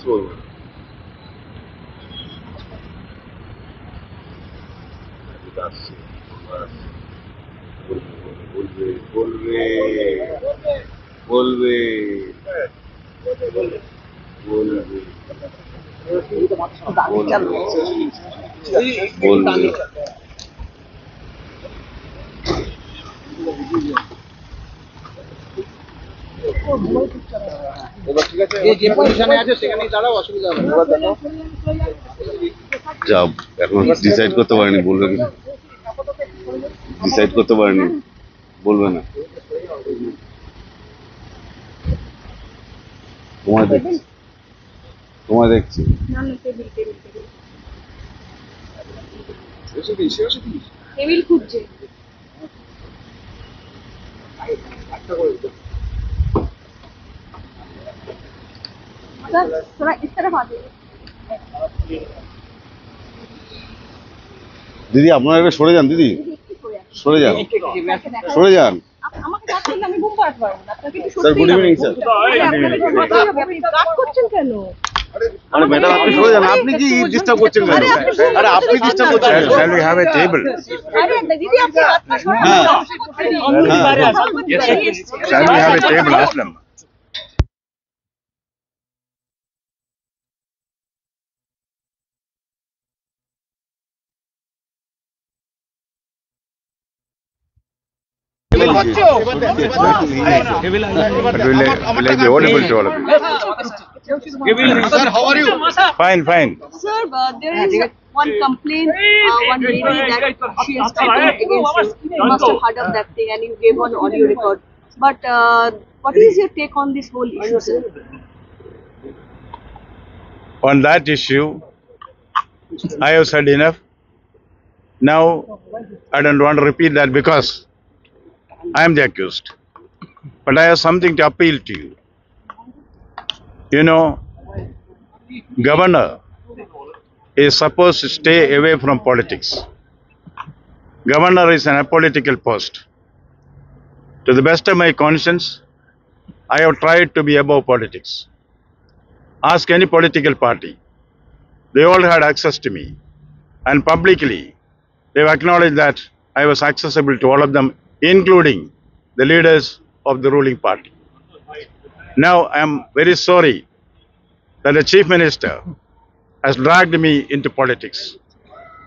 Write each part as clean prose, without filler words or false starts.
বলবো আসছে বলবে বলবে বলবে বলবে বলবে যা এখন ডিসাইড করতে পারিনি বলবে কিনা ডিসাইড করতে পারিনি বলবে না তোমায় দেখছি তোমায় দেখছি টেবিল খুঁজছে थोड़ा इस तरफ आ जाइए দিদি আপনারা একটু সরে যান দিদি সরে যান সরে যান আমাকে কাজ করলে আমি ঘুম পাড়াতে পারবো না আপনাকে একটু স্যার গুড ইভিনিং স্যার আপনি কাজ করছেন কেন আরে ম্যাডাম আপনি সরে যান আপনি কি ডিস্টার্ব করছেন কেন আরে আপনি ডিস্টার্ব করছেন কেন Shall we have a table? আরে দিদি আপনি রাতটা সরে Shall we have a table, Aslam? But will I be audible to all of you? Sir, how are you? Fine, fine. Sir, there is one complaint, one lady that she has taken against you. You must have heard of that thing and you gave one audio record. But what is your take on this whole issue, sir? On that issue, I have said enough. Now, I don't want to repeat that because I am the accused. But I have something to appeal to you. You know, governor is supposed to stay away from politics. Governor is an apolitical post. To the best of my conscience, I have tried to be above politics. Ask any political party. They all had access to me. And publicly, they have acknowledged that I was accessible to all of them, including the leaders of the ruling party. Now, I am very sorry that the Chief Minister has dragged me into politics,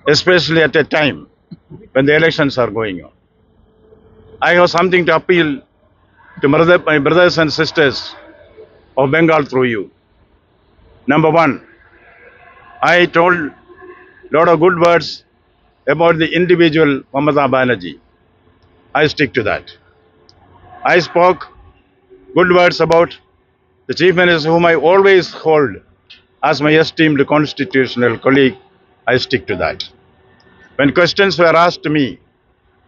especially at a time when the elections are going on. I have something to appeal to my brothers and sisters of Bengal through you. Number one, I told a lot of good words about the individual Mamata Banerjee. I stick to that. I spoke good words about the Chief Minister, whom I always hold as my esteemed constitutional colleague. I stick to that. When questions were asked to me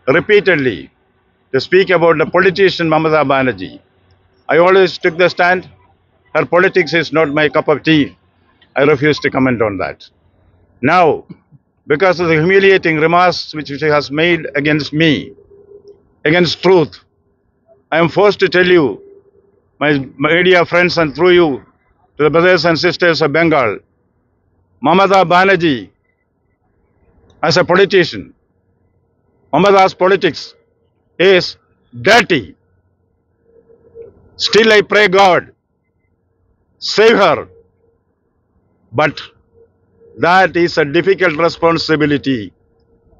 repeatedly to speak about the politician Mamata Banerjee, I always took the stand. Her politics is not my cup of tea. I refuse to comment on that. Now, because of the humiliating remarks which she has made against me, against truth, I am forced to tell you, my media friends, and through you, to the brothers and sisters of Bengal, Mamata Banerjee, as a politician, Mamata's politics is dirty. Still I pray God, save her. But that is a difficult responsibility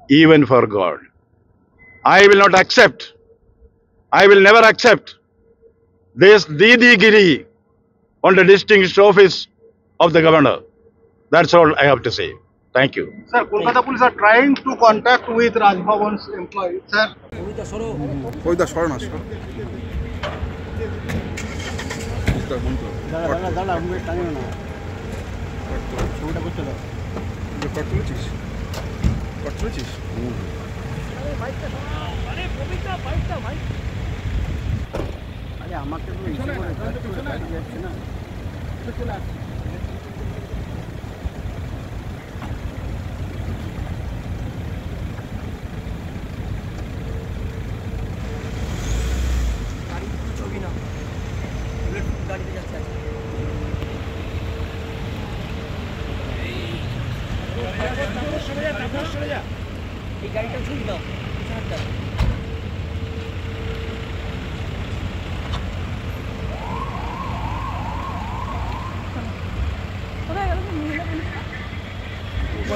even for God. I will not accept, I will never accept this Didi-giri on the distinguished office of the governor. That's all I have to say. Thank you. Sir, Kolkata police are trying to contact with Raj Bhavan's employee. Sir. এই গাড়িটা ছুঁই দাও